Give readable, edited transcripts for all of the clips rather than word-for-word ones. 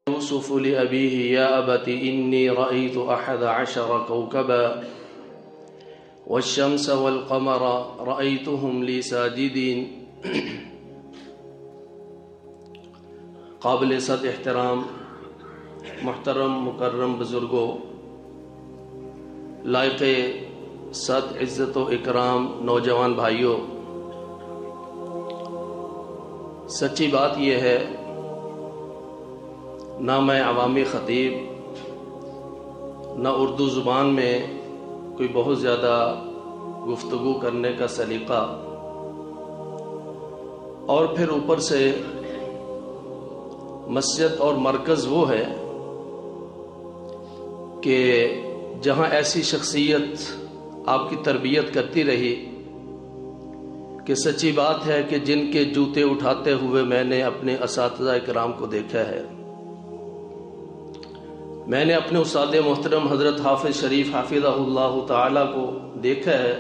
يوسف لأبيه يا أبت إني رأيت 11 كوكبا والشمس والقمر رأيتهم لي ساجدين۔ قابل صد احترام محترم مکرم بزرگوں، لائق صد عزت و اکرام نوجوان بھائیوں، سچی بات یہ ہے نہ میں عوامی خطیب، نہ اردو زبان میں کوئی بہت زیادہ گفتگو کرنے کا سلیقہ، اور پھر اوپر سے مسجد اور مرکز وہ ہے کہ جہاں ایسی شخصیت آپ کی تربیت کرتی رہی کہ سچی بات ہے کہ جن کے جوتے اٹھاتے ہوئے میں نے اپنے اساتذہ کرام کو دیکھا ہے۔ میں نے اپنے استاد محترم حضرت حافظ شریف حافظہ اللہ تعالی کو دیکھا ہے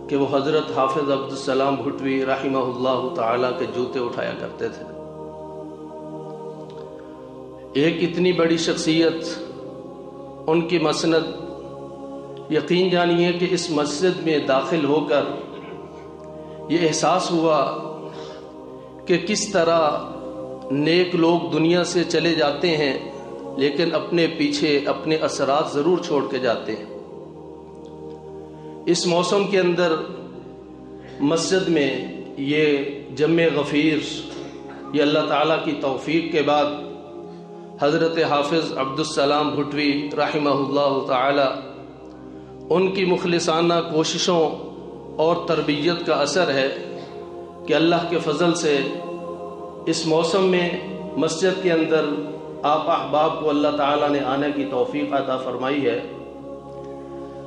کہ وہ حضرت حافظ عبدالسلام بھٹوی رحمہ اللہ تعالی کے جوتے اٹھایا کرتے تھے۔ ایک اتنی بڑی شخصیت، ان کی مسند، یقین جانیے کہ اس مسجد میں داخل ہو کر یہ احساس ہوا کہ کس طرح نیک لوگ دنیا سے چلے جاتے ہیں لیکن اپنے پیچھے اپنے اثرات ضرور چھوڑ کے جاتے ہیں۔ اس موسم کے اندر مسجد میں یہ جمع غفیر، یہ اللہ تعالیٰ کی توفیق کے بعد حضرت حافظ عبدالسلام بھٹوی رحمہ اللہ تعالی ان کی مخلصانہ کوششوں اور تربیت کا اثر ہے کہ اللہ کے فضل سے اس موسم میں مسجد کے اندر آپ احباب کو اللہ تعالیٰ نے آنے کی توفیق عطا فرمائی ہے۔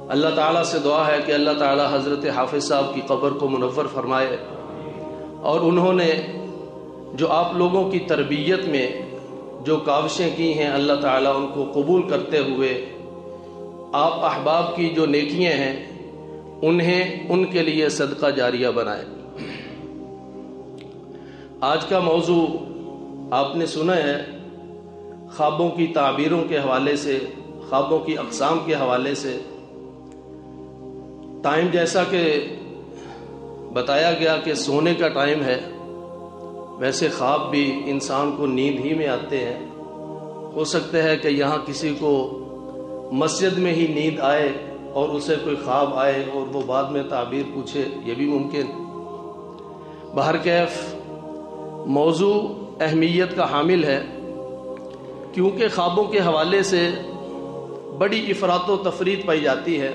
اللہ تعالیٰ سے دعا ہے کہ اللہ تعالیٰ حضرت حافظ صاحب کی قبر کو منور فرمائے، اور انہوں نے جو آپ لوگوں کی تربیت میں جو کاوشیں کی ہیں اللہ تعالیٰ ان کو قبول کرتے ہوئے آپ احباب کی جو نیکیاں ہیں انہیں ان کے لیے صدقہ جاریہ بنائے۔ آج کا موضوع آپ نے سنا ہے، خوابوں کی تعبیروں کے حوالے سے، خوابوں کی اقسام کے حوالے سے۔ ٹائم جیسا کہ بتایا گیا کہ سونے کا ٹائم ہے، ویسے خواب بھی انسان کو نیند ہی میں آتے ہیں۔ ہو سکتا ہے کہ یہاں کسی کو مسجد میں ہی نیند آئے اور اسے کوئی خواب آئے اور وہ بعد میں تعبیر پوچھے، یہ بھی ممکن۔ بہرکیف موضوع اہمیت کا حامل ہے، کیونکہ خوابوں کے حوالے سے بڑی افراط و تفریط پائی جاتی ہے۔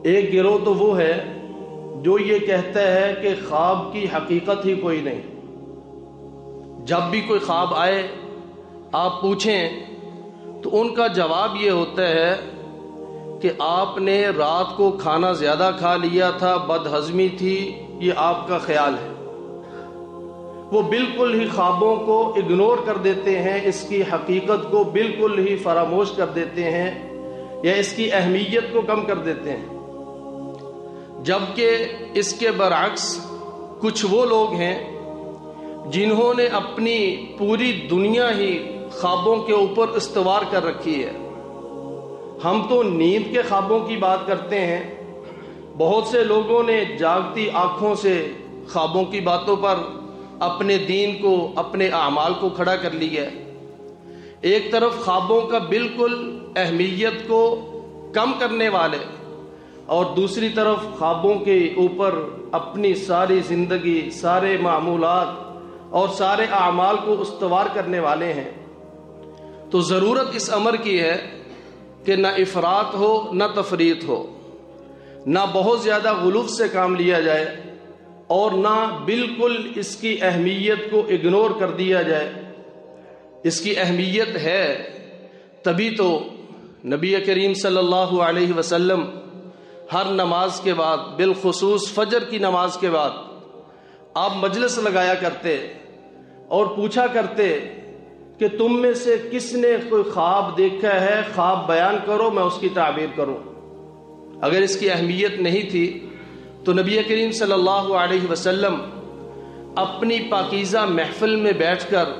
ایک گروہ تو وہ ہے جو یہ کہتا ہے کہ خواب کی حقیقت ہی کوئی نہیں، جب بھی کوئی خواب آئے آپ پوچھیں تو ان کا جواب یہ ہوتا ہے کہ آپ نے رات کو کھانا زیادہ کھا لیا تھا، بد ہضمی تھی، یہ آپ کا خیال ہے۔ وہ بالکل ہی خوابوں کو اگنور کر دیتے ہیں، اس کی حقیقت کو بالکل ہی فراموش کر دیتے ہیں یا اس کی اہمیت کو کم کر دیتے ہیں، جبکہ اس کے برعکس کچھ وہ لوگ ہیں جنہوں نے اپنی پوری دنیا ہی خوابوں کے اوپر استوار کر رکھی ہے۔ ہم تو نیند کے خوابوں کی بات کرتے ہیں، بہت سے لوگوں نے جاگتی آنکھوں سے خوابوں کی باتوں پر اپنے دین کو، اپنے اعمال کو کھڑا کر لیا ہے۔ ایک طرف خوابوں کا بالکل اہمیت کو کم کرنے والے، اور دوسری طرف خوابوں کے اوپر اپنی ساری زندگی، سارے معمولات اور سارے اعمال کو استوار کرنے والے ہیں۔ تو ضرورت اس امر کی ہے کہ نہ افراط ہو نہ تفریط ہو، نہ بہت زیادہ غلو سے کام لیا جائے اور نہ بالکل اس کی اہمیت کو اگنور کر دیا جائے۔ اس کی اہمیت ہے، تبھی تو نبی کریم صلی اللہ علیہ وسلم ہر نماز کے بعد، بالخصوص فجر کی نماز کے بعد، آپ مجلس لگایا کرتے اور پوچھا کرتے کہ تم میں سے کس نے کوئی خواب دیکھا ہے، خواب بیان کرو، میں اس کی تعبیر کروں۔ اگر اس کی اہمیت نہیں تھی تو نبی کریم صلی اللہ علیہ وسلم اپنی پاکیزہ محفل میں بیٹھ کر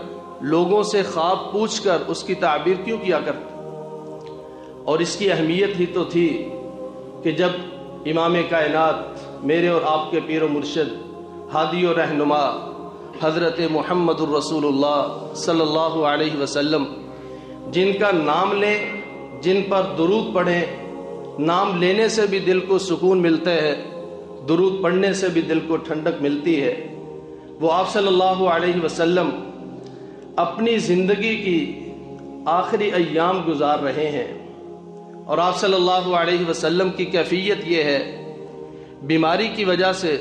لوگوں سے خواب پوچھ کر اس کی تعبیر کیوں کیا کرتے؟ اور اس کی اہمیت ہی تو تھی کہ جب امام کائنات میرے اور آپ کے پیر و مرشد ہادی و رہنما حضرت محمد الرسول اللہ صلی اللہ علیہ وسلم جن کا نام لیں، جن پر درود پڑھیں، نام لینے سے بھی دل کو سکون ملتا ہے، درود پڑھنے سے بھی دل کو ٹھنڈک ملتی ہے، وہ آپ صلی اللہ علیہ وسلم اپنی زندگی کی آخری ایام گزار رہے ہیں۔ اور آپ صلی اللہ علیہ وسلم کی کیفیت یہ ہے بیماری کی وجہ سے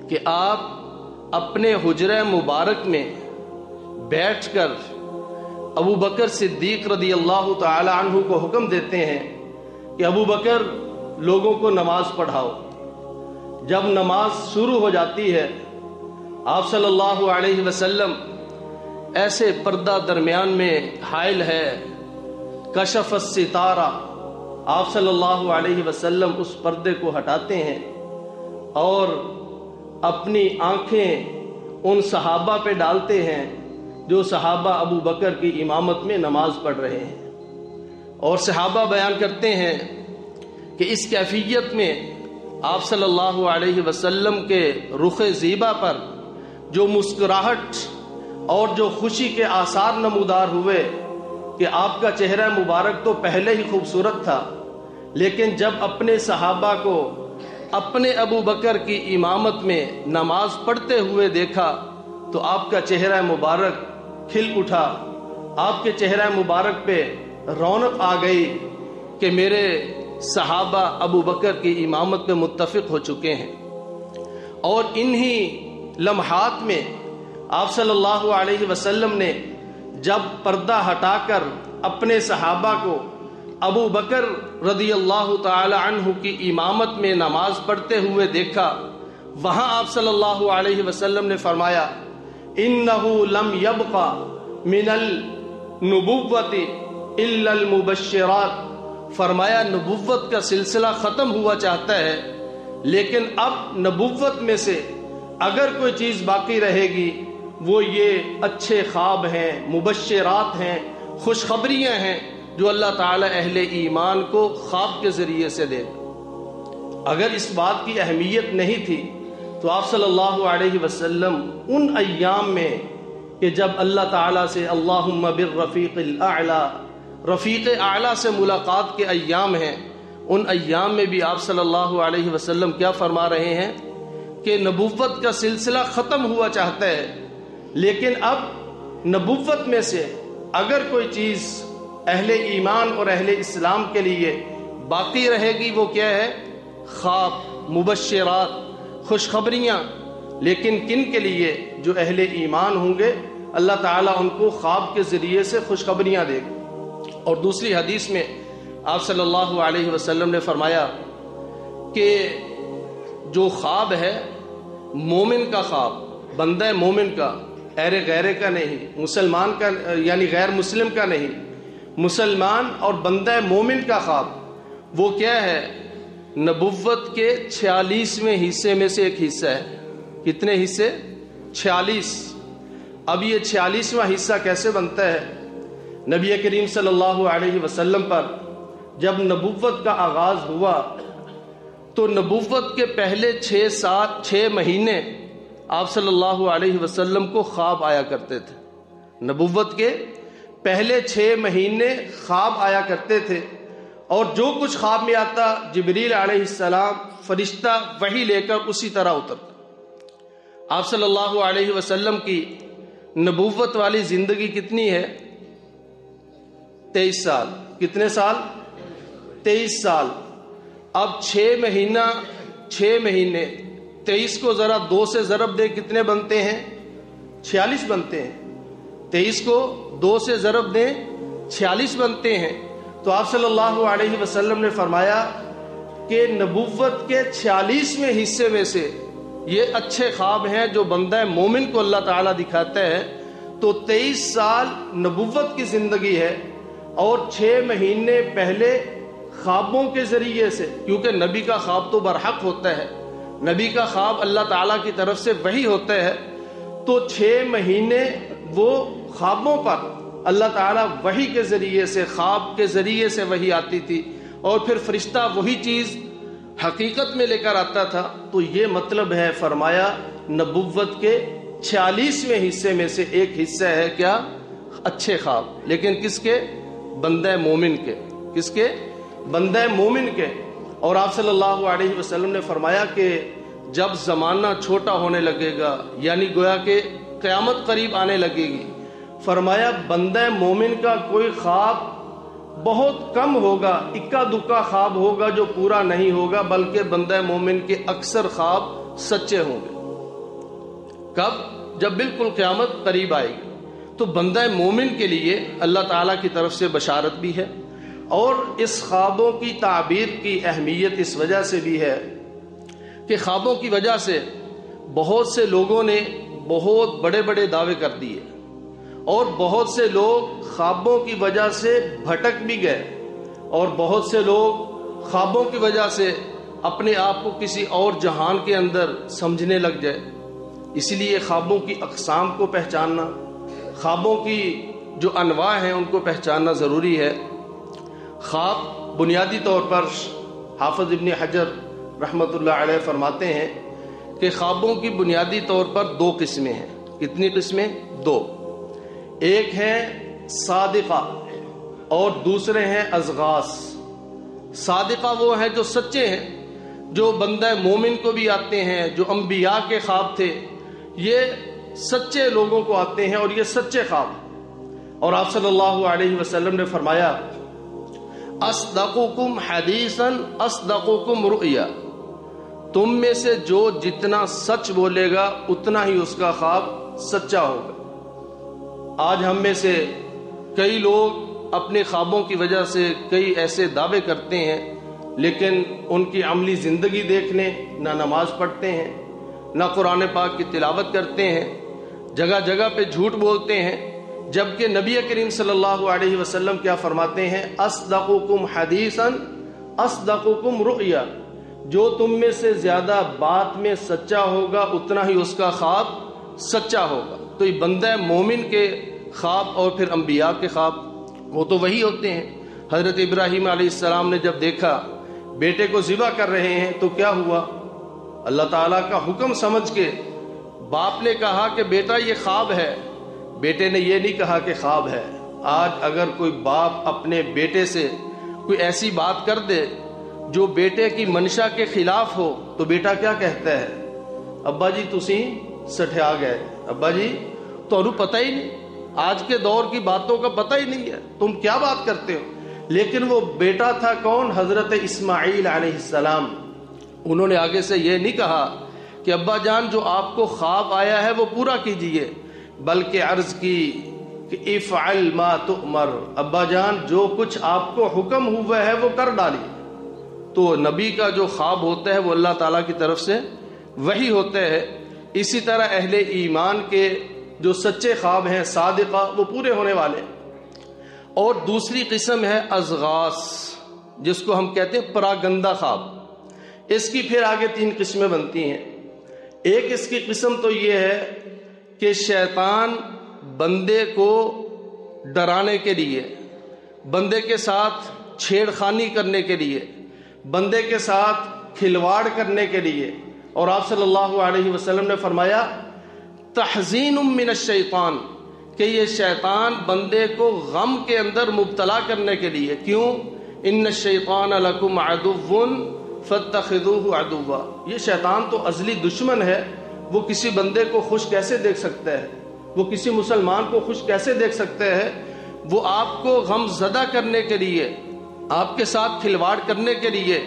کہ آپ اپنے حجرہ مبارک میں بیٹھ کر ابو بکر صدیق رضی اللہ تعالی عنہ کو حکم دیتے ہیں کہ ابو بکر لوگوں کو نماز پڑھاؤ۔ جب نماز شروع ہو جاتی ہے آپ صلی اللہ علیہ وسلم ایسے پردہ درمیان میں حائل ہے، کشف الستارہ، آپ صلی اللہ علیہ وسلم اس پردے کو ہٹاتے ہیں اور اپنی آنکھیں ان صحابہ پہ ڈالتے ہیں جو صحابہ ابو بکر کی امامت میں نماز پڑھ رہے ہیں۔ اور صحابہ بیان کرتے ہیں کہ اس کیفیت میں آپ صلی اللہ علیہ وسلم کے رخ زیبا پر جو مسکراہٹ اور جو خوشی کے آثار نمودار ہوئے کہ آپ کا چہرہ مبارک تو پہلے ہی خوبصورت تھا، لیکن جب اپنے صحابہ کو اپنے ابو بکر کی امامت میں نماز پڑھتے ہوئے دیکھا تو آپ کا چہرہ مبارک کھل اٹھا، آپ کے چہرہ مبارک پہ رونق آ گئی کہ میرے صحابہ ابو بکر کی امامت پہ متفق ہو چکے ہیں۔ اور انہی لمحات میں آپ صلی اللہ علیہ وسلم نے جب پردہ ہٹا کر اپنے صحابہ کو ابو بکر رضی اللہ تعالی عنہ کی امامت میں نماز پڑھتے ہوئے دیکھا، وہاں آپ صلی اللہ علیہ وسلم نے فرمایا اِنَّهُ لَمْ يَبْقَ مِنَ النُّبُوَّةِ إِلَّا الْمُبَشِّرَاتِ، فرمایا نبوت کا سلسلہ ختم ہوا چاہتا ہے، لیکن اب نبوت میں سے اگر کوئی چیز باقی رہے گی وہ یہ اچھے خواب ہیں، مبشرات ہیں، خوشخبریاں ہیں جو اللہ تعالی اہل ایمان کو خواب کے ذریعے سے دے۔ اگر اس بات کی اہمیت نہیں تھی تو آپ صلی اللہ علیہ وسلم ان ایام میں کہ جب اللہ تعالیٰ سے اللہم بالرفیق الاعلی، رفیق اعلیٰ سے ملاقات کے ایام ہیں، ان ایام میں بھی آپ صلی اللہ علیہ وسلم کیا فرما رہے ہیں کہ نبوت کا سلسلہ ختم ہوا چاہتا ہے، لیکن اب نبوت میں سے اگر کوئی چیز اہل ایمان اور اہل اسلام کے لیے باقی رہے گی وہ کیا ہے؟ خواب، مبشرات، خوشخبریاں۔ لیکن کن کے لیے؟ جو اہل ایمان ہوں گے اللہ تعالیٰ ان کو خواب کے ذریعے سے خوشخبریاں دے گا۔ اور دوسری حدیث میں آپ صلی اللہ علیہ وسلم نے فرمایا کہ جو خواب ہے مومن کا خواب، بندہ مومن کا، غیرے کا نہیں، مسلمان کا یعنی غیر مسلم کا نہیں، مسلمان اور بندہ مومن کا خواب وہ کیا ہے؟ نبوت کے 46ویں حصے میں سے ایک حصہ ہے۔ کتنے حصے؟ 46۔ اب یہ 46واں حصہ کیسے بنتا ہے؟ نبی کریم صلی اللہ علیہ وسلم پر جب نبوت کا آغاز ہوا تو نبوت کے پہلے 6 مہینے آپ صلی اللہ علیہ وسلم کو خواب آیا کرتے تھے۔ نبوت کے پہلے 6 مہینے خواب آیا کرتے تھے، اور جو کچھ خواب میں آتا جبریل علیہ السلام فرشتہ وحی لے کر اسی طرح اترتا۔ آپ صلی اللہ علیہ وسلم کی نبوت والی زندگی کتنی ہے؟ 23 سال۔ کتنے سال؟ 23 سال۔ اب 6 مہینے 23 کو ذرا 2 سے ضرب دے کتنے بنتے ہیں؟ 46 بنتے ہیں۔ 23 کو 2 سے ضرب دیں 46 بنتے ہیں۔ تو آپ صلی اللہ علیہ وسلم نے فرمایا کہ نبوت کے 46ویں حصے میں سے یہ اچھے خواب ہیں جو بندہ مومن کو اللہ تعالیٰ دکھاتا ہے۔ تو 23 سال نبوت کی زندگی ہے، اور 6 مہینے پہلے خوابوں کے ذریعے سے، کیونکہ نبی کا خواب تو برحق ہوتا ہے، نبی کا خواب اللہ تعالیٰ کی طرف سے وحی ہوتا ہے، تو 6 مہینے وہ خوابوں پر اللہ تعالیٰ وحی کے ذریعے سے، خواب کے ذریعے سے وحی آتی تھی اور پھر فرشتہ وہی چیز حقیقت میں لے کر آتا تھا، تو یہ مطلب ہے فرمایا نبوت کے 46ویں حصے میں سے ایک حصہ ہے کیا؟ اچھے خواب. لیکن کس کے؟ بندہ مومن کے. کس کے؟ بندہ مومن کے. اور آپ صلی اللہ علیہ وسلم نے فرمایا کہ جب زمانہ چھوٹا ہونے لگے گا، یعنی گویا کہ قیامت قریب آنے لگے گی، فرمایا بندہ مومن کا کوئی خواب بہت کم ہوگا، اکا دکا خواب ہوگا جو پورا نہیں ہوگا، بلکہ بندہ مومن کے اکثر خواب سچے ہوں گے. کب؟ جب بالکل قیامت قریب آئے گی. تو بندہ مومن کے لیے اللہ تعالیٰ کی طرف سے بشارت بھی ہے، اور اس خوابوں کی تعبیر کی اہمیت اس وجہ سے بھی ہے کہ خوابوں کی وجہ سے بہت سے لوگوں نے بہت بڑے بڑے دعوے کر دیے، اور بہت سے لوگ خوابوں کی وجہ سے بھٹک بھی گئے، اور بہت سے لوگ خوابوں کی وجہ سے اپنے آپ کو کسی اور جہان کے اندر سمجھنے لگ جائے. اسی لیے خوابوں کی اقسام کو پہچاننا، خوابوں کی جو انواع ہیں ان کو پہچاننا ضروری ہے. خواب بنیادی طور پر حافظ ابن حجر رحمۃ اللہ علیہ فرماتے ہیں کہ خوابوں کی بنیادی طور پر دو قسمیں ہیں. کتنی قسمیں؟ دو. ایک ہے صادقہ اور دوسرے ہیں ازغاث. صادقہ وہ ہیں جو سچے ہیں، جو بندہ مومن کو بھی آتے ہیں، جو انبیاء کے خواب تھے، یہ سچے لوگوں کو آتے ہیں اور یہ سچے خواب. اور آپ صلی اللہ علیہ وسلم نے فرمایا اصدقکم حدیثا اصدقکم رؤیا، تم میں سے جو جتنا سچ بولے گا اتنا ہی اس کا خواب سچا ہوگا. آج ہم میں سے کئی لوگ اپنے خوابوں کی وجہ سے کئی ایسے دعوے کرتے ہیں، لیکن ان کی عملی زندگی دیکھ لیں، نہ نماز پڑھتے ہیں، نہ قرآن پاک کی تلاوت کرتے ہیں، جگہ جگہ پہ جھوٹ بولتے ہیں. جبکہ نبی کریم صلی اللہ علیہ وسلم کیا فرماتے ہیں؟ اصدقکم حدیثا اصدقکم رؤیا، جو تم میں سے زیادہ بات میں سچا ہوگا اتنا ہی اس کا خواب سچا ہوگا. تو یہ بندہ مومن کے خواب اور پھر انبیاء کے خواب وہ تو وہی ہوتے ہیں. حضرت ابراہیم علیہ السلام نے جب دیکھا بیٹے کو ذبح کر رہے ہیں تو کیا ہوا؟ اللہ تعالیٰ کا حکم سمجھ کے باپ نے کہا کہ بیٹا یہ خواب ہے. بیٹے نے یہ نہیں کہا کہ خواب ہے. آج اگر کوئی باپ اپنے بیٹے سے کوئی ایسی بات کر دے جو بیٹے کی منشا کے خلاف ہو تو بیٹا کیا کہتا ہے؟ ابا جی تسی سٹھیا گئے، ابا جی تو پتہ ہی نہیں، آج کے دور کی باتوں کا پتہ ہی نہیں ہے، تم کیا بات کرتے ہو. لیکن وہ بیٹا تھا کون؟ حضرت اسماعیل علیہ السلام. انہوں نے آگے سے یہ نہیں کہا کہ ابا جان جو آپ کو خواب آیا ہے وہ پورا کیجئے، بلکہ عرض کی کہ افعل ما تؤمر، ابا جان جو کچھ آپ کو حکم ہوا ہے وہ کر ڈالی. تو نبی کا جو خواب ہوتا ہے وہ اللہ تعالیٰ کی طرف سے وحی ہوتا ہے. اسی طرح اہل ایمان کے جو سچے خواب ہیں صادقہ وہ پورے ہونے والے. اور دوسری قسم ہے ازغاث، جس کو ہم کہتے ہیں پراگندہ خواب. اس کی پھر آگے تین قسمیں بنتی ہیں. ایک اس کی قسم تو یہ ہے کہ شیطان بندے کو ڈرانے کے لیے، بندے کے ساتھ چھیڑ خانی کرنے کے لیے، بندے کے ساتھ کھلواڑ کرنے کے لیے. اور آپ صلی اللہ علیہ وسلم نے فرمایا تحزین من الشیطان، کہ یہ شیطان بندے کو غم کے اندر مبتلا کرنے کے لیے. کیوں؟ ان الشیطان لکم عدو فاتخذوہ عدوا، یہ شیطان تو ازلی دشمن ہے، وہ کسی بندے کو خوش کیسے دیکھ سکتا ہے، وہ کسی مسلمان کو خوش کیسے دیکھ سکتا ہے. وہ آپ کو غم زدہ کرنے کے لیے، آپ کے ساتھ کھلواڑ کرنے کے لیے.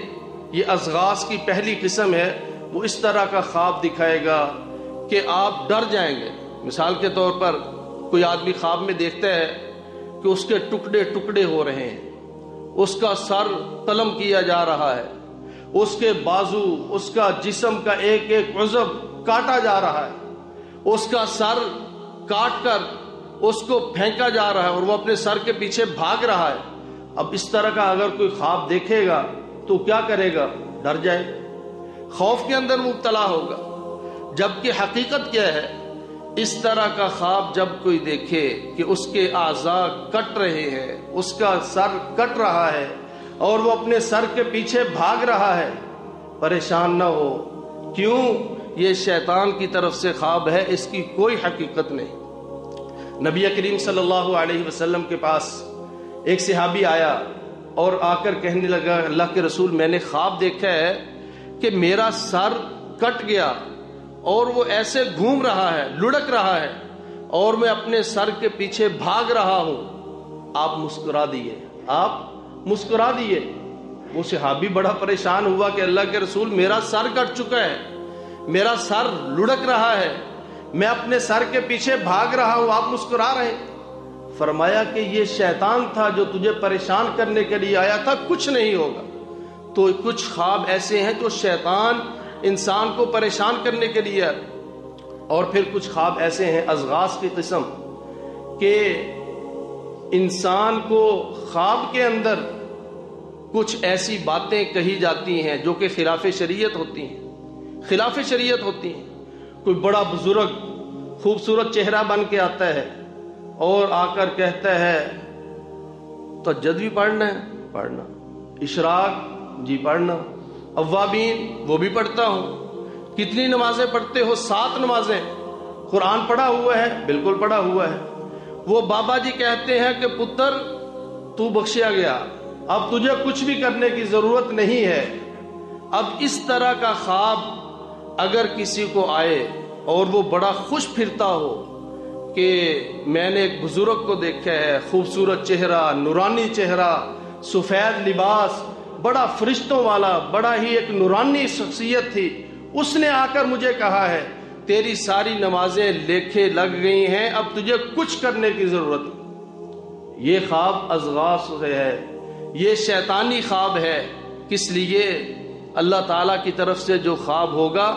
یہ ازغاث کی پہلی قسم ہے. وہ اس طرح کا خواب دکھائے گا کہ آپ ڈر جائیں گے. مثال کے طور پر کوئی آدمی خواب میں دیکھتا ہے کہ اس کے ٹکڑے ٹکڑے ہو رہے ہیں، اس کا سر قلم کیا جا رہا ہے، اس کے بازو، اس کا جسم کا ایک ایک عضو کاٹا جا رہا ہے، اس کا سر کاٹ کر اس کو پھینکا جا رہا ہے اور وہ اپنے سر کے پیچھے بھاگ رہا ہے. اب اس طرح کا اگر کوئی خواب دیکھے گا تو کیا کرے گا؟ ڈر جائے، خوف کے اندر مبتلا ہوگا. جبکہ حقیقت کیا ہے اس طرح کا خواب جب کوئی دیکھے کہ اس کے اعضاء کٹ رہے ہیں، اس کا سر کٹ رہا ہے اور وہ اپنے سر کے پیچھے بھاگ رہا ہے، پریشان نہ ہو. کیوں؟ یہ شیطان کی طرف سے خواب ہے، اس کی کوئی حقیقت نہیں. نبی کریم صلی اللہ علیہ وسلم کے پاس ایک صحابی آیا اور آ کر کہنے لگا، اللہ کے رسول، میں نے خواب دیکھا ہے کہ میرا سر کٹ گیا اور وہ ایسے گھوم رہا ہے، لڑک رہا ہے، اور میں اپنے سر کے پیچھے بھاگ رہا ہوں. آپ مسکرا دیے، آپ مسکرا دیے. وہ صحابی بڑا پریشان ہوا کہ اللہ کے رسول، میرا سر کٹ چکا ہے، میرا سر لڑک رہا ہے، میں اپنے سر کے پیچھے بھاگ رہا ہوں، آپ مسکرا رہے ہیں. فرمایا کہ یہ شیطان تھا جو تجھے پریشان کرنے کے لیے آیا تھا، کچھ نہیں ہوگا. تو کچھ خواب ایسے ہیں جو شیطان انسان کو پریشان کرنے کے لیے، اور پھر کچھ خواب ایسے ہیں ازغاث کی قسم کہ انسان کو خواب کے اندر کچھ ایسی باتیں کہی جاتی ہیں جو کہ خلاف شریعت ہوتی ہیں، خلاف شریعت ہوتی ہیں. کوئی بڑا بزرگ خوبصورت چہرہ بن کے آتا ہے اور آ کر کہتا ہے تہجد بھی پڑھنا ہے، پڑھنا. اشراق جی پڑھنا. اوابین وہ بھی پڑھتا ہوں. کتنی نمازیں پڑھتے ہو؟ 7 نمازیں. قرآن پڑھا ہوا ہے؟ بالکل پڑھا ہوا ہے. وہ بابا جی کہتے ہیں کہ پتر تو بخشیا گیا، اب تجھے کچھ بھی کرنے کی ضرورت نہیں ہے. اب اس طرح کا خواب اگر کسی کو آئے اور وہ بڑا خوش پھرتا ہو کہ میں نے ایک بزرگ کو دیکھا ہے، خوبصورت چہرہ، نورانی چہرہ، سفید لباس، بڑا فرشتوں والا، بڑا ہی ایک نورانی شخصیت تھی، اس نے آ کر مجھے کہا ہے تیری ساری نمازیں لیکھے لگ گئی ہیں، اب تجھے کچھ کرنے کی ضرورت نہیں. یہ خواب ازغاث سے ہے، یہ شیطانی خواب ہے. کس لیے؟ اللہ تعالیٰ کی طرف سے جو خواب ہوگا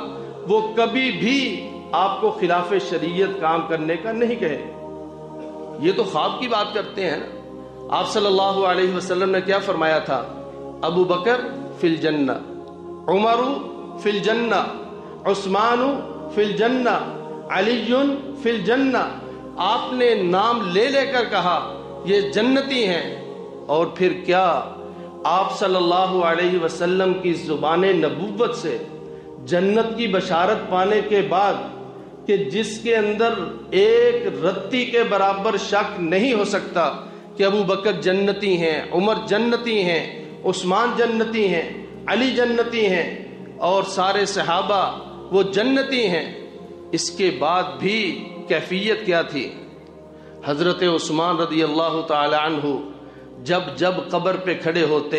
وہ کبھی بھی آپ کو خلاف شریعت کام کرنے کا نہیں کہے. یہ تو خواب کی بات کرتے ہیں. آپ صلی اللہ علیہ وسلم نے کیا فرمایا تھا؟ ابو بکر فی الجنہ، عمر فی الجنہ، عثمان فی الجنہ، علی فی الجنہ. آپ نے نام لے لے کر کہا یہ جنتی ہیں. اور پھر کیا آپ صلی اللہ علیہ وسلم کی زبان نبوت سے جنت کی بشارت پانے کے بعد کہ جس کے اندر ایک رتی کے برابر شک نہیں ہو سکتا کہ ابو بکر جنتی ہیں، عمر جنتی ہیں، عثمان جنتی ہیں، علی جنتی ہیں اور سارے صحابہ وہ جنتی ہیں، اس کے بعد بھی کیفیت کیا تھی؟ حضرت عثمان رضی اللہ تعالی عنہ جب قبر پہ کھڑے ہوتے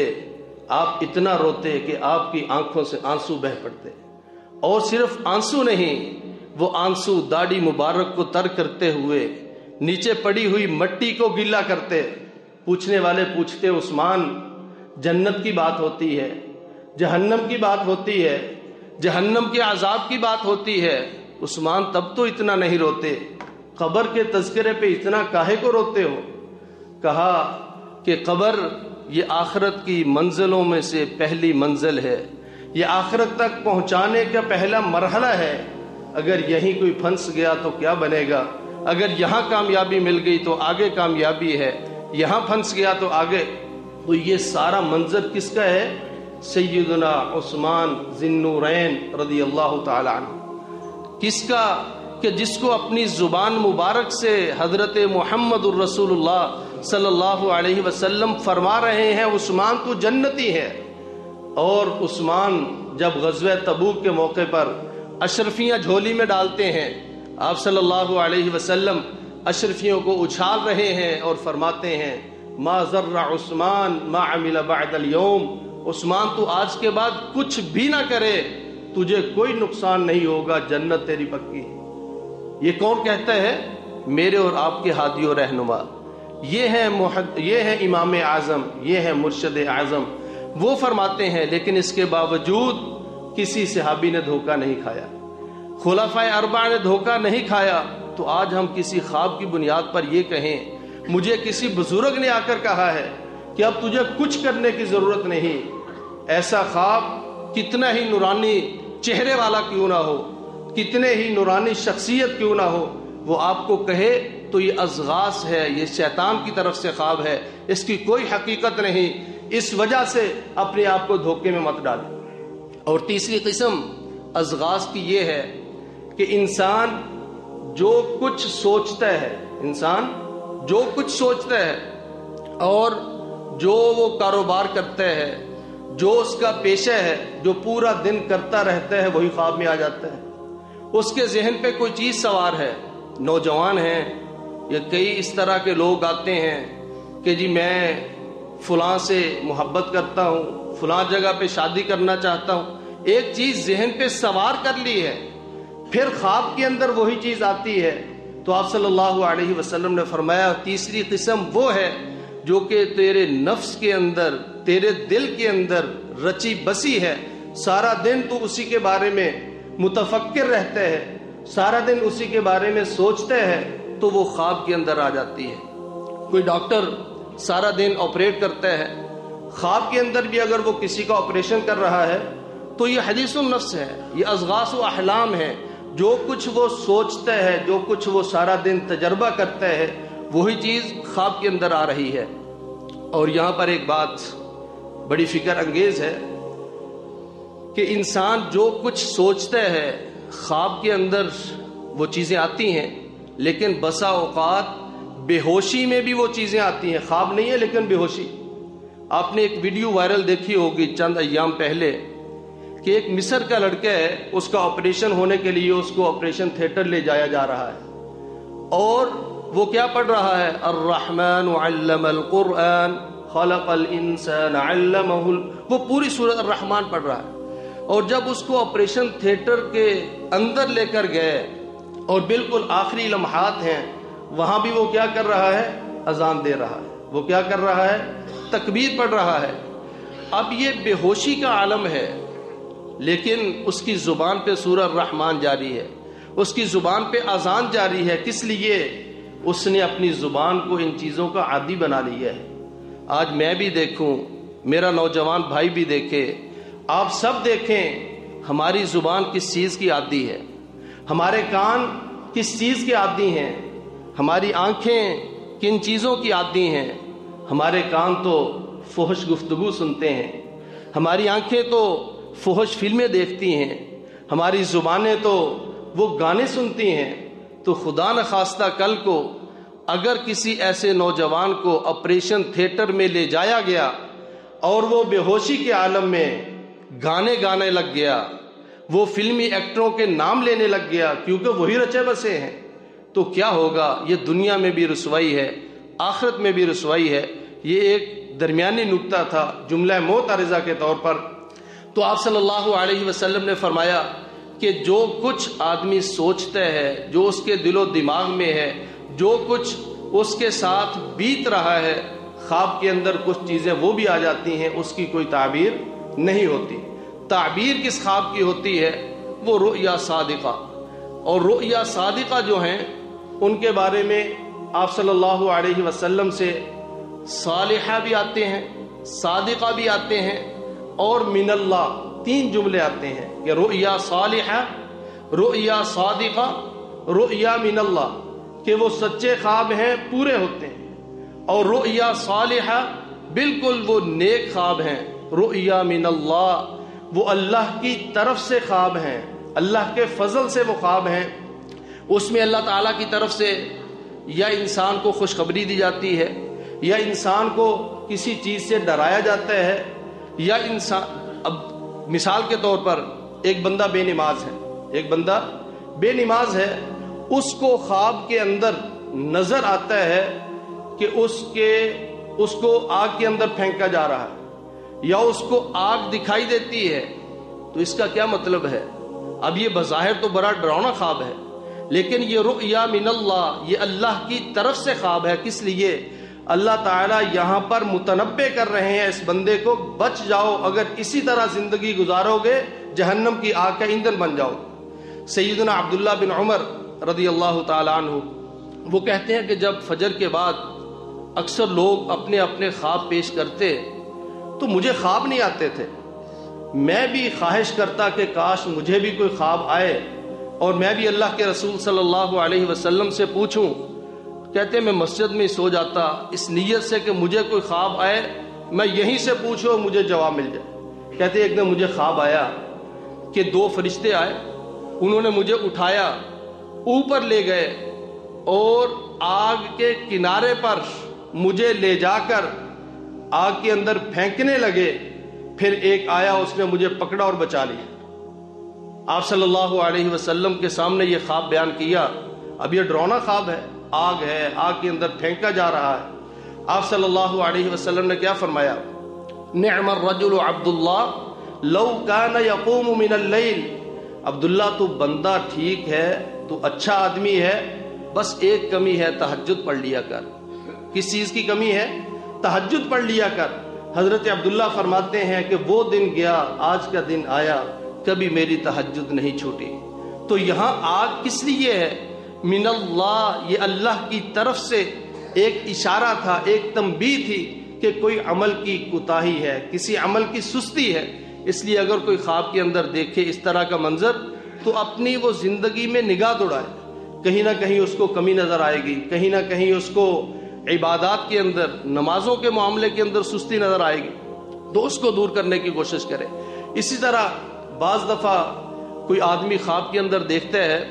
آپ اتنا روتے کہ آپ کی آنکھوں سے آنسو بہہ پڑتے. اور صرف آنسو نہیں، وہ آنسو داڑھی مبارک کو تر کرتے ہوئے نیچے پڑی ہوئی مٹی کو گیلا کرتے. پوچھنے والے پوچھتے عثمان جنت کی بات ہوتی ہے، جہنم کی بات ہوتی ہے، جہنم کے عذاب کی بات ہوتی ہے، عثمان تب تو اتنا نہیں روتے، قبر کے تذکرے پہ اتنا کاہے کو روتے ہو؟ کہا کہ قبر یہ آخرت کی منزلوں میں سے پہلی منزل ہے، یہ آخرت تک پہنچانے کا پہلا مرحلہ ہے. اگر یہیں کوئی پھنس گیا تو کیا بنے گا؟ اگر یہاں کامیابی مل گئی تو آگے کامیابی ہے، یہاں پھنس گیا تو آگے. تو یہ سارا منظر کس کا ہے؟ سیدنا عثمان ذی النورین رضی اللہ تعالی عنہ. کس کا؟ کہ جس کو اپنی زبان مبارک سے حضرت محمد الرسول اللہ صلی اللہ علیہ وسلم فرما رہے ہیں عثمان تو جنتی ہے. اور عثمان جب غزوہ تبوک کے موقع پر اشرفیاں جھولی میں ڈالتے ہیں، آپ صلی اللہ علیہ وسلم اشرفیوں کو اچھال رہے ہیں اور فرماتے ہیں ما ضر عثمان ما عمل بعد اليوم، عثمان تو آج کے بعد کچھ بھی نہ کرے، تجھے کوئی نقصان نہیں ہوگا، جنت تیری پکی. یہ کون کہتا ہے؟ میرے اور آپ کے ہادی و رہنما، یہ ہے امام اعظم، یہ ہے مرشد اعظم، وہ فرماتے ہیں. لیکن اس کے باوجود کسی صحابی نے دھوکہ نہیں کھایا، خلفائے اربعہ نے دھوکہ نہیں کھایا. تو آج ہم کسی خواب کی بنیاد پر یہ کہیں، مجھے کسی بزرگ نے آ کر کہا ہے کہ اب تجھے کچھ کرنے کی ضرورت نہیں، ایسا خواب کتنا ہی نورانی چہرے والا کیوں نہ ہو، کتنے ہی نورانی شخصیت کیوں نہ ہو، وہ آپ کو کہے تو یہ ازغاث ہے، یہ شیطان کی طرف سے خواب ہے، اس کی کوئی حقیقت نہیں، اس وجہ سے اپنے آپ کو دھوکے میں مت ڈالیں۔ اور تیسری قسم ازغاث کی یہ ہے کہ انسان جو کچھ سوچتا ہے، اور جو وہ کاروبار کرتا ہے، جو اس کا پیشہ ہے، جو پورا دن کرتا رہتا ہے، وہی خواب میں آ جاتا ہے۔ اس کے ذہن پہ کوئی چیز سوار ہے، نوجوان ہیں یا کئی اس طرح کے لوگ آتے ہیں کہ جی میں فلاں سے محبت کرتا ہوں، فلاں جگہ پہ شادی کرنا چاہتا ہوں، ایک چیز ذہن پہ سوار کر لی ہے، پھر خواب کے اندر وہی چیز آتی ہے۔ تو آپ صلی اللہ علیہ وسلم نے فرمایا تیسری قسم وہ ہے جو کہ تیرے نفس کے اندر، تیرے دل کے اندر رچی بسی ہے، سارا دن تو اسی کے بارے میں متفکر رہتا ہے، سارا دن اسی کے بارے میں سوچتا ہے، تو وہ خواب کے اندر آ جاتی ہے۔ کوئی ڈاکٹر سارا دن آپریٹ کرتا ہے، خواب کے اندر بھی اگر وہ کسی کا آپریشن کر رہا ہے تو یہ حدیث النفس ہے، یہ ازغاث و احلام ہے، جو کچھ وہ سوچتا ہے، جو کچھ وہ سارا دن تجربہ کرتا ہے، وہی چیز خواب کے اندر آ رہی ہے۔ اور یہاں پر ایک بات بڑی فکر انگیز ہے کہ انسان جو کچھ سوچتا ہے خواب کے اندر وہ چیزیں آتی ہیں، لیکن بسا اوقات بے ہوشی میں بھی وہ چیزیں آتی ہیں، خواب نہیں ہے لیکن بے ہوشی۔ آپ نے ایک ویڈیو وائرل دیکھی ہوگی چند ایام پہلے کہ ایک مصر کا لڑکا ہے، اس کا آپریشن ہونے کے لیے اس کو آپریشن تھیٹر لے جایا جا رہا ہے، اور وہ کیا پڑھ رہا ہے؟ الرحمن علم القرآن خلق الانسان علمہ، وہ پوری سورۃ الرحمن پڑھ رہا ہے۔ اور جب اس کو آپریشن تھیٹر کے اندر لے کر گئے اور بالکل آخری لمحات ہیں، وہاں بھی وہ کیا کر رہا ہے؟ اذان دے رہا ہے، وہ کیا کر رہا ہے؟ تکبیر پڑھ رہا ہے۔ اب یہ بے ہوشی کا عالم ہے، لیکن اس کی زبان پہ سورہ الرحمن جاری ہے، اس کی زبان پہ اذان جاری ہے۔ کس لیے؟ اس نے اپنی زبان کو ان چیزوں کا عادی بنا لیا ہے۔ آج میں بھی دیکھوں، میرا نوجوان بھائی بھی دیکھے، آپ سب دیکھیں، ہماری زبان کس چیز کی عادی ہے، ہمارے کان کس چیز کے عادی ہیں، ہماری آنکھیں کن چیزوں کی عادی ہیں۔ ہمارے کان تو فحش گفتگو سنتے ہیں، ہماری آنکھیں تو فحش فلمیں دیکھتی ہیں، ہماری زبانیں تو وہ گانے سنتی ہیں۔ تو خدا نخواستہ کل کو اگر کسی ایسے نوجوان کو آپریشن تھیٹر میں لے جایا گیا اور وہ بے ہوشی کے عالم میں گانے گانے لگ گیا، وہ فلمی ایکٹروں کے نام لینے لگ گیا کیونکہ وہی رچے بسے ہیں، تو کیا ہوگا؟ یہ دنیا میں بھی رسوائی ہے، آخرت میں بھی رسوائی ہے۔ یہ ایک درمیانی نکتہ تھا جملہ معترضہ کے طور پر۔ تو آپ صلی اللہ علیہ وسلم نے فرمایا کہ جو کچھ آدمی سوچتا ہے، جو اس کے دل و دماغ میں ہے، جو کچھ اس کے ساتھ بیت رہا ہے، خواب کے اندر کچھ چیزیں وہ بھی آ جاتی ہیں، اس کی کوئی تعبیر نہیں ہوتی۔ تعبیر کس خواب کی ہوتی ہے؟ وہ رؤیا صادقہ۔ اور رؤیا صادقہ جو ہیں ان کے بارے میں آپ صلی اللہ علیہ وسلم سے صالحہ بھی آتے ہیں، صادقہ بھی آتے ہیں، اور من اللہ، تین جملے آتے ہیں کہ رؤیا صالحہ، رؤیا صادقہ، رؤیا من اللہ، کہ وہ سچے خواب ہیں، پورے ہوتے ہیں، اور رؤیا صالحہ بالکل وہ نیک خواب ہیں، رؤیا من اللہ وہ اللہ کی طرف سے خواب ہیں، اللہ کے فضل سے وہ خواب ہیں۔ اس میں اللہ تعالیٰ کی طرف سے یا انسان کو خوشخبری دی جاتی ہے، یا انسان کو کسی چیز سے ڈرایا جاتا ہے، یا انسان، اب مثال کے طور پر ایک بندہ بے نماز ہے، ایک بندہ بے نماز ہے، اس کو خواب کے اندر نظر آتا ہے کہ اس کو آگ کے اندر پھینکا جا رہا ہے، یا اس کو آگ دکھائی دیتی ہے، تو اس کا کیا مطلب ہے؟ اب یہ بظاہر تو بڑا ڈراؤنا خواب ہے، لیکن یہ رؤیا من اللہ، یہ اللہ کی طرف سے خواب ہے۔ کس لیے؟ اللہ تعالیٰ یہاں پر متنبع کر رہے ہیں اس بندے کو، بچ جاؤ، اگر اسی طرح زندگی گزارو گے جہنم کی آگ کا ایندھن بن جاؤ۔ سیدنا عبداللہ بن عمر رضی اللہ تعالیٰ عنہ وہ کہتے ہیں کہ جب فجر کے بعد اکثر لوگ اپنے اپنے خواب پیش کرتے تو مجھے خواب نہیں آتے تھے، میں بھی خواہش کرتا کہ کاش مجھے بھی کوئی خواب آئے، اور میں بھی اللہ کے رسول صلی اللہ علیہ وسلم سے پوچھوں، کہتے میں مسجد میں سو جاتا اس نیت سے کہ مجھے کوئی خواب آئے میں یہیں سے پوچھوں مجھے جواب مل جائے۔ کہتے ایک دن مجھے خواب آیا کہ 2 فرشتے آئے، انہوں نے مجھے اٹھایا، اوپر لے گئے اور آگ کے کنارے پر مجھے لے جا کر آگ کے اندر پھینکنے لگے، پھر ایک آیا اس نے مجھے پکڑا اور بچا لیا۔ آپ صلی اللہ علیہ وسلم کے سامنے یہ خواب بیان کیا۔ اب یہ ڈراؤنا خواب ہے، آگ ہے، آگ کے اندر پھینکا جا رہا ہے۔ آپ صلی اللہ علیہ وسلم نے کیا فرمایا؟ نعم الرجل عبداللہ لو کان یقوم من اللیل، عبداللہ تو بندہ ٹھیک ہے، تو اچھا آدمی ہے، بس ایک کمی ہے، تہجد پڑھ لیا کر۔ کس چیز کی کمی ہے؟ تہجد پڑھ لیا کر۔ حضرت عبداللہ فرماتے ہیں کہ وہ دن گیا، آج کا دن آیا، کبھی میری تہجد نہیں چھوٹی۔ تو یہاں آگ کس لیے ہے؟ من اللہ، یہ اللہ کی طرف سے ایک اشارہ تھا، ایک تنبیہ تھی کہ کوئی عمل کی کوتاہی ہے، کسی عمل کی سستی ہے۔ اس لیے اگر کوئی خواب کے اندر دیکھے اس طرح کا منظر تو اپنی وہ زندگی میں نگاہ دوڑائے، کہیں نہ کہیں اس کو کمی نظر آئے گی، کہیں نہ کہیں اس کو عبادات کے اندر، نمازوں کے معاملے کے اندر سستی نظر آئے گی، تو اس کو دور کرنے کی کوشش کرے۔ اسی طرح بعض دفعہ کوئی آدمی خواب کے اندر دیکھتا ہے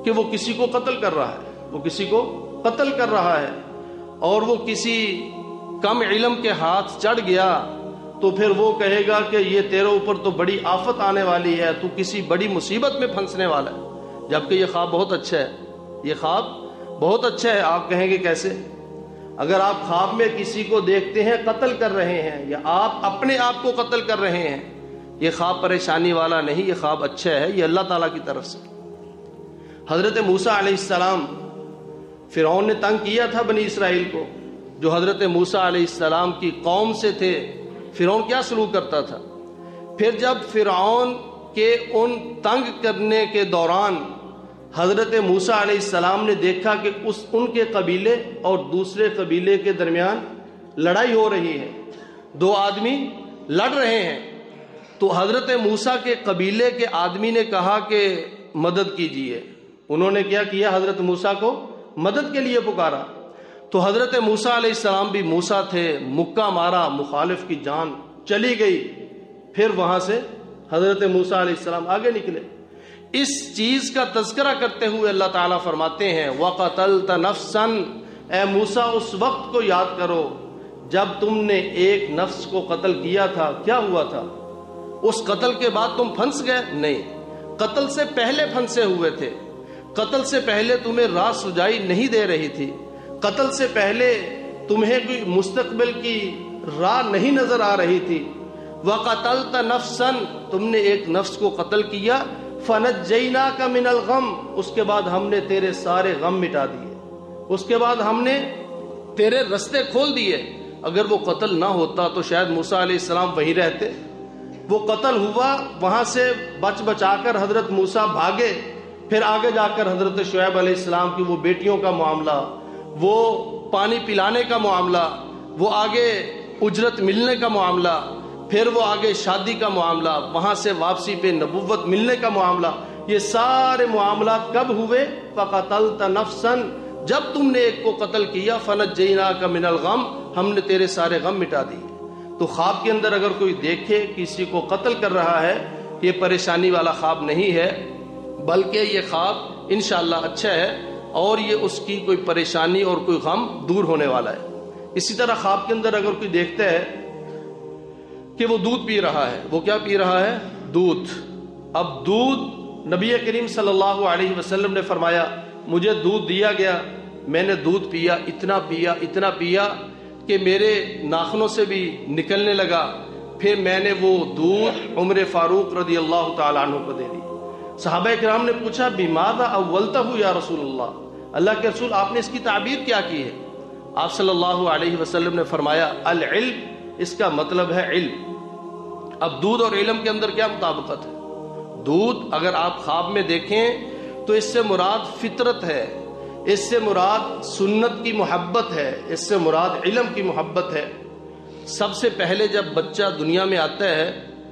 کہ وہ کسی کو قتل کر رہا ہے، وہ کسی کو قتل کر رہا ہے، اور وہ کسی کم علم کے ہاتھ چڑھ گیا تو پھر وہ کہے گا کہ یہ تیرے اوپر تو بڑی آفت آنے والی ہے، تو کسی بڑی مصیبت میں پھنسنے والا ہے، جبکہ یہ خواب بہت اچھا ہے، یہ خواب بہت اچھا ہے۔ آپ کہیں گے کیسے؟ اگر آپ خواب میں کسی کو دیکھتے ہیں قتل کر رہے ہیں، یا آپ اپنے آپ کو قتل کر رہے ہیں، یہ خواب پریشانی والا نہیں، یہ خواب اچھا ہے، یہ اللہ تعالیٰ کی طرف سے۔ حضرت موسیٰ علیہ السلام، فرعون نے تنگ کیا تھا بنی اسرائیل کو، جو حضرت موسیٰ علیہ السلام کی قوم سے تھے، فرعون کیا سلوک کرتا تھا؟ پھر جب فرعون کے ان تنگ کرنے کے دوران حضرت موسیٰ علیہ السلام نے دیکھا کہ ان کے قبیلے اور دوسرے قبیلے کے درمیان لڑائی ہو رہی ہے، 2 آدمی لڑ رہے ہیں، تو حضرت موسیٰ کے قبیلے کے آدمی نے کہا کہ مدد کیجیے۔ انہوں نے کیا کیا؟ حضرت موسیٰ کو مدد کے لیے پکارا۔ تو حضرت موسیٰ علیہ السلام بھی موسیٰ تھے، مکہ مارا، مخالف کی جان چلی گئی، پھر وہاں سے حضرت موسیٰ علیہ السلام آگے نکلے۔ اس چیز کا تذکرہ کرتے ہوئے اللہ تعالیٰ فرماتے ہیں وَقَتَلْتَ نَفْسًا، اے موسیٰ اس وقت کو یاد کرو جب تم نے ایک نفس کو قتل کیا تھا، کیا ہوا تھا؟ اس قتل کے بعد تم پھنس گئے؟ نہیں، قتل سے پہلے پھنسے ہوئے تھے، قتل سے پہلے تمہیں راہ سجائی نہیں دے رہی تھی، قتل سے پہلے تمہیں کوئی مستقبل کی راہ نہیں نظر آ رہی تھی۔ وَقَتَلْتَ نَفْسًا، تم نے ایک نفس کو قتل کیا، فَنَجَّيْنَاكَ مِنَ الْغَمِّ، اس کے بعد ہم نے تیرے سارے غم مٹا دیے، اس کے بعد ہم نے تیرے رستے کھول دیے۔ اگر وہ قتل نہ ہوتا تو شاید موسیٰ علیہ السلام وہیں رہتے۔ وہ قتل ہوا، وہاں سے بچا کر حضرت موسیٰ بھاگے، پھر آگے جا کر حضرت شعیب علیہ السلام کی وہ بیٹیوں کا معاملہ، وہ پانی پلانے کا معاملہ، وہ آگے اجرت ملنے کا معاملہ، پھر وہ آگے شادی کا معاملہ، وہاں سے واپسی پہ نبوت ملنے کا معاملہ، یہ سارے معاملات کب ہوئے؟ فَقَتَلْتَ نَفْسًا، جب تم نے ایک کو قتل کیا، فَنَجَّيْنَاكَ مِنَ الْغَمِّ، ہم نے تیرے سارے غم مٹا دیے۔ تو خواب کے اندر اگر کوئی دیکھے کسی کو قتل کر رہا ہے، یہ پریشانی والا خواب نہیں ہے، بلکہ یہ خواب انشاءاللہ اچھا ہے، اور یہ اس کی کوئی پریشانی اور کوئی غم دور ہونے والا ہے۔ اسی طرح خواب کے اندر اگر کوئی دیکھتا ہے کہ وہ دودھ پی رہا ہے، وہ کیا پی رہا ہے؟ دودھ۔ اب دودھ، نبی کریم صلی اللہ علیہ وسلم نے فرمایا مجھے دودھ دیا گیا، میں نے دودھ پیا، اتنا پیا کہ میرے ناخنوں سے بھی نکلنے لگا، پھر میں نے وہ دودھ عمر فاروق رضی اللہ تعالیٰ عنہ کو دے دی۔ صحابہ کرام نے پوچھا بِمَاذَا أَوَّلْتَهُ یا رسول اللہ کے رسول آپ نے اس کی تعبیر کیا کی ہے؟ آپ صلی اللہ علیہ وسلم نے فرمایا العلم، اس کا مطلب ہے علم۔ اب دودھ اور علم کے اندر کیا مطابقت ہے؟ دودھ اگر آپ خواب میں دیکھیں تو اس سے مراد فطرت ہے، اس سے مراد سنت کی محبت ہے، اس سے مراد علم کی محبت ہے۔ سب سے پہلے جب بچہ دنیا میں آتا ہے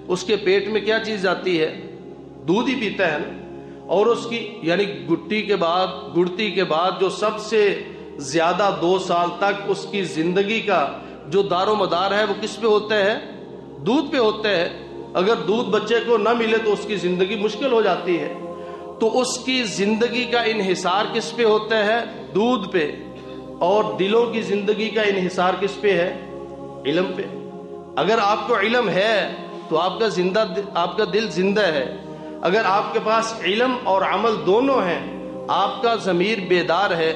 اس کے پیٹ میں کیا چیز آتی ہے؟ دودھ ہی پیتا ہے نا، اور اس کی یعنی گڑتی کے بعد جو سب سے زیادہ 2 سال تک اس کی زندگی کا جو دار و مدار ہے وہ کس پہ ہوتا ہے؟ دودھ پہ ہوتا ہے. اگر دودھ بچے کو نہ ملے تو اس کی زندگی مشکل ہو جاتی ہے. تو اس کی زندگی کا انحصار کس پہ ہوتا ہے؟ دودھ پہ. اور دلوں کی زندگی کا انحصار کس پہ ہے؟ علم پہ. اگر آپ کو علم ہے تو آپ کا دل زندہ ہے. اگر آپ کے پاس علم اور عمل دونوں ہیں، آپ کا ضمیر بیدار ہے.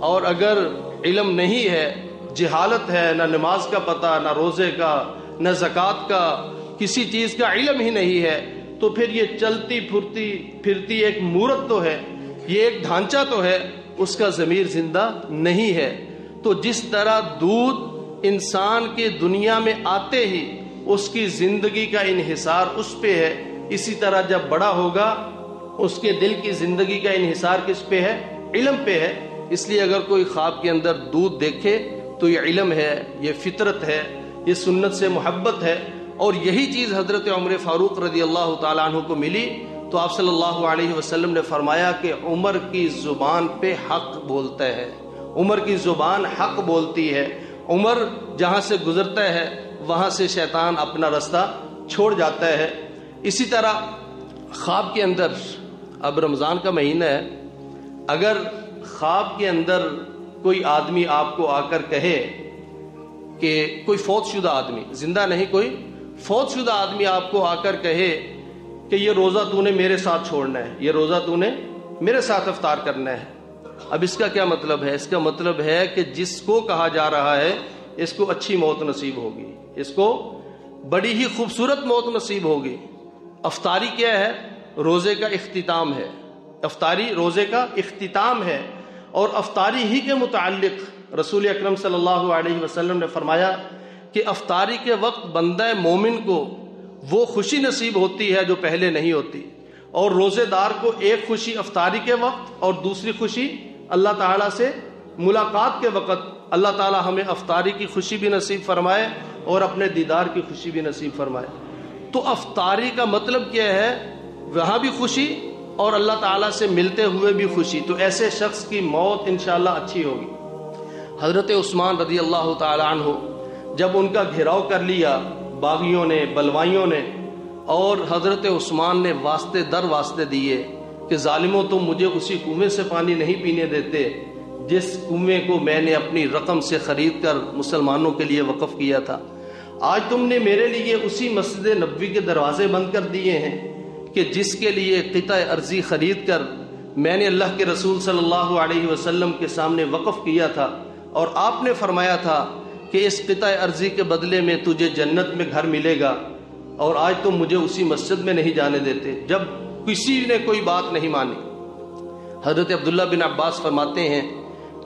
اور اگر علم نہیں ہے، جہالت ہے، نہ نماز کا پتہ، نہ روزے کا، نہ زکوٰۃ کا، کسی چیز کا علم ہی نہیں ہے، تو پھر یہ چلتی پھرتی ایک مورت تو ہے، یہ ایک ڈھانچہ تو ہے، اس کا ضمیر زندہ نہیں ہے. تو جس طرح دودھ انسان کے دنیا میں آتے ہی اس کی زندگی کا انحصار اس پہ ہے، اسی طرح جب بڑا ہوگا اس کے دل کی زندگی کا انحصار کس پہ ہے؟ علم پہ ہے. اس لیے اگر کوئی خواب کے اندر دودھ دیکھے تو یہ علم ہے، یہ فطرت ہے، یہ سنت سے محبت ہے. اور یہی چیز حضرت عمر فاروق رضی اللہ تعالیٰ عنہ کو ملی. تو آپ صلی اللہ علیہ وسلم نے فرمایا کہ عمر کی زبان پہ حق بولتا ہے، عمر کی زبان حق بولتی ہے. عمر جہاں سے گزرتا ہے وہاں سے شیطان اپنا رستہ چھوڑ جاتا ہے. اسی طرح خواب کے اندر، اب رمضان کا مہینہ ہے، اگر خواب کے اندر کوئی آدمی آپ کو آ کر کہے کہ کوئی فوت شدہ آدمی، زندہ نہیں، کوئی فوت شدہ آدمی آپ کو آ کر کہے کہ یہ روزہ تو نے میرے ساتھ چھوڑنا ہے، یہ روزہ تو نے میرے ساتھ افطار کرنا ہے. اب اس کا کیا مطلب ہے؟ اس کا مطلب ہے کہ جس کو کہا جا رہا ہے اس کو اچھی موت نصیب ہوگی، اس کو بڑی ہی خوبصورت موت نصیب ہوگی. افطاری کیا ہے؟ روزے کا اختتام ہے. افطاری روزے کا اختتام ہے. اور افطاری ہی کے متعلق رسول اکرم صلی اللہ علیہ وسلم نے فرمایا کہ افطاری کے وقت بندہ مومن کو وہ خوشی نصیب ہوتی ہے جو پہلے نہیں ہوتی. اور روزے دار کو ایک خوشی افطاری کے وقت اور دوسری خوشی اللہ تعالیٰ سے ملاقات کے وقت. اللہ تعالیٰ ہمیں افطاری کی خوشی بھی نصیب فرمائے اور اپنے دیدار کی خوشی بھی نصیب فرمائے. تو افطاری کا مطلب کیا ہے؟ وہاں بھی خوشی اور اللہ تعالیٰ سے ملتے ہوئے بھی خوشی. تو ایسے شخص کی موت انشاءاللہ اچھی ہوگی. حضرت عثمان رضی اللہ تعالیٰ عنہ جب ان کا گھیراؤ کر لیا باغیوں نے، بلوائیوں نے، اور حضرت عثمان نے واسطے در واسطے دیے کہ ظالموں تم مجھے اسی کنویں سے پانی نہیں پینے دیتے جس کنویں کو میں نے اپنی رقم سے خرید کر مسلمانوں کے لیے وقف کیا تھا. آج تم نے میرے لیے اسی مسجد نبوی کے دروازے بند کر دیے ہیں کہ جس کے لیے قطع ارضی خرید کر میں نے اللہ کے رسول صلی اللہ علیہ وسلم کے سامنے وقف کیا تھا، اور آپ نے فرمایا تھا کہ اس قطع ارضی کے بدلے میں تجھے جنت میں گھر ملے گا، اور آج تم مجھے اسی مسجد میں نہیں جانے دیتے جب کسی نے کوئی بات نہیں مانی. حضرت عبداللہ بن عباس فرماتے ہیں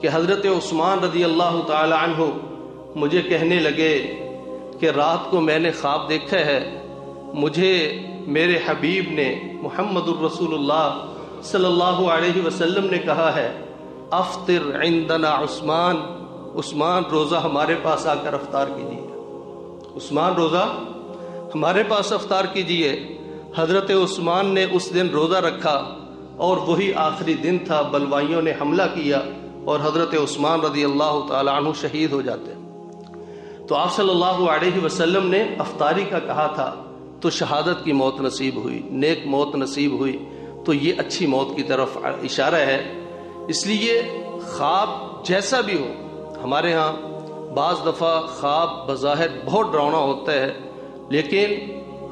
کہ حضرت عثمان رضی اللہ تعالی عنہ مجھے کہنے لگے کہ رات کو میں نے خواب دیکھا ہے، مجھے میرے حبیب نے محمد الرسول اللہ صلی اللہ علیہ وسلم نے کہا ہے افطر عندنا عثمان روزہ ہمارے پاس آ کر افطار کیجیے، عثمان روزہ ہمارے پاس افطار کیجیے. حضرت عثمان نے اس دن روزہ رکھا اور وہی آخری دن تھا بلوائیوں نے حملہ کیا اور حضرت عثمان رضی اللہ تعالی عنہ شہید ہو جاتے. تو آپ صلی اللہ علیہ وسلم نے افطاری کا کہا تھا تو شہادت کی موت نصیب ہوئی، نیک موت نصیب ہوئی. تو یہ اچھی موت کی طرف اشارہ ہے. اس لیے خواب جیسا بھی ہو، ہمارے ہاں بعض دفعہ خواب بظاہر بہت ڈراؤنا ہوتا ہے لیکن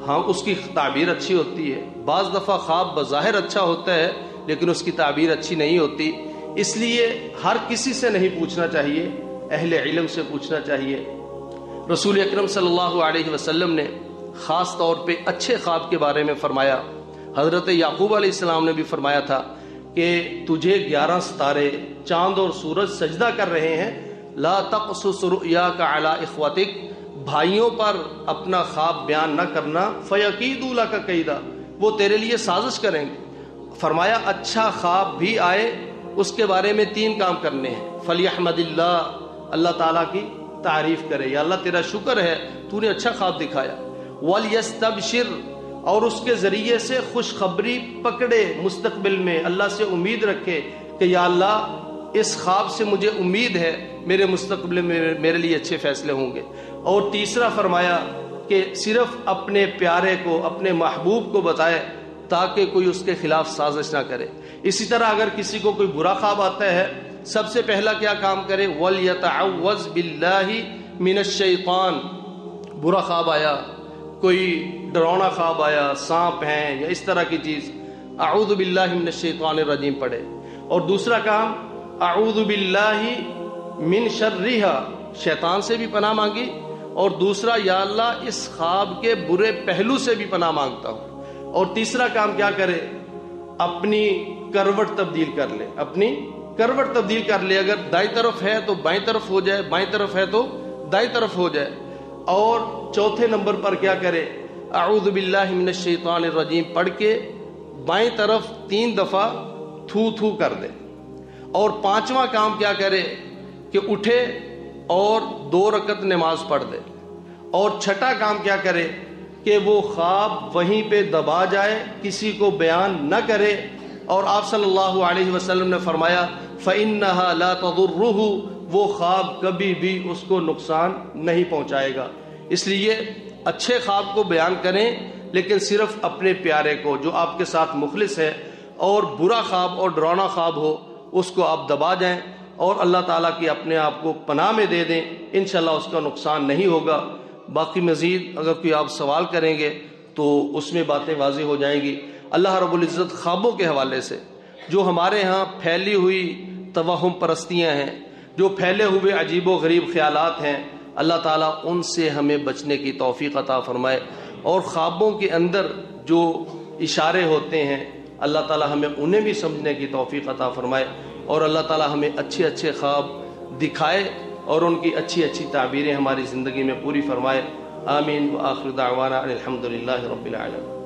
ہاں اس کی تعبیر اچھی ہوتی ہے. بعض دفعہ خواب بظاہر اچھا ہوتا ہے لیکن اس کی تعبیر اچھی نہیں ہوتی. اس لیے ہر کسی سے نہیں پوچھنا چاہیے، اہل علم سے پوچھنا چاہیے. رسول اکرم صلی اللہ علیہ وسلم نے خاص طور پہ اچھے خواب کے بارے میں فرمایا. حضرت یعقوب علیہ السلام نے بھی فرمایا تھا کہ تجھے 11 ستارے، چاند اور سورج سجدہ کر رہے ہیں، لا تقصص رؤیاک علی اخوتک، بھائیوں پر اپنا خواب بیان نہ کرنا، فیکیدوا لک کیدا، وہ تیرے لیے سازش کریں گے. فرمایا اچھا خواب بھی آئے اس کے بارے میں 3 کام کرنے ہیں. فلیحمد اللہ، اللہ تعالیٰ کی تعریف کرے، یا اللہ تیرا شکر ہے تو نے اچھا خواب دکھایا. ولیستبشر، اور اس کے ذریعے سے خوشخبری پکڑے، مستقبل میں اللہ سے امید رکھے کہ یا اللہ اس خواب سے مجھے امید ہے میرے مستقبل میں میرے لیے اچھے فیصلے ہوں گے۔ اور تیسرا فرمایا کہ صرف اپنے پیارے کو، اپنے محبوب کو بتائے تاکہ کوئی اس کے خلاف سازش نہ کرے۔ اسی طرح اگر کسی کو کوئی برا خواب آتا ہے، سب سے پہلا کیا کام کرے؟ وَلْيَتَعَوَّذْ بِاللَّهِ مِنَ الشَّيْطَانِ۔ برا خواب آیا، کوئی ڈراؤنا خواب آیا، سانپ ہیں یا اس طرح کی چیز، اعوذ باللہ من الشیطان الرجیم پڑھے۔ اور دوسرا کام اعوذ باللہ من شرہا، شیطان سے بھی پناہ مانگی، اور دوسرا یا اللہ اس خواب کے برے پہلو سے بھی پناہ مانگتا ہوں۔ اور تیسرا کام کیا کرے؟ اپنی کروٹ تبدیل کر لے، اپنی کروٹ تبدیل کر لے، اگر دائیں طرف ہے تو بائیں طرف ہو جائے، بائیں طرف ہے تو دائیں طرف ہو جائے۔ اور چوتھے نمبر پر کیا کرے؟ اعوذ باللہ من الشیطان الرجیم پڑھ کے بائیں طرف 3 دفعہ تھو تھو کر دے۔ اور پانچواں کام کیا کرے کہ اٹھے اور 2 رکعت نماز پڑھ دے۔ اور چھٹا کام کیا کرے کہ وہ خواب وہیں پہ دبا جائے، کسی کو بیان نہ کرے۔ اور آپ صلی اللہ علیہ وسلم نے فرمایا فَإِنَّهَا لَا تَضُرُّهُ، وہ خواب کبھی بھی اس کو نقصان نہیں پہنچائے گا۔ اس لیے اچھے خواب کو بیان کریں، لیکن صرف اپنے پیارے کو جو آپ کے ساتھ مخلص ہے، اور برا خواب اور ڈراؤنا خواب ہو اس کو آپ دبا جائیں اور اللہ تعالیٰ کی اپنے آپ کو پناہ میں دے دیں، انشاءاللہ اس کا نقصان نہیں ہوگا۔ باقی مزید اگر کوئی آپ سوال کریں گے تو اس میں باتیں واضح ہو جائیں گی۔ اللہ رب العزت خوابوں کے حوالے سے جو ہمارے ہاں پھیلی ہوئی توہم پرستیاں ہیں، جو پھیلے ہوئے عجیب و غریب خیالات ہیں، اللہ تعالیٰ ان سے ہمیں بچنے کی توفیق عطا فرمائے۔ اور خوابوں کے اندر جو اشارے ہوتے ہیں اللہ تعالیٰ ہمیں انہیں بھی سمجھنے کی توفیق عطا فرمائے، اور اللہ تعالیٰ ہمیں اچھے اچھے خواب دکھائے اور ان کی اچھی اچھی تعبیریں ہماری زندگی میں پوری فرمائے۔ آمین۔ وآخر دعوانا ان الحمد للہ رب العالمین۔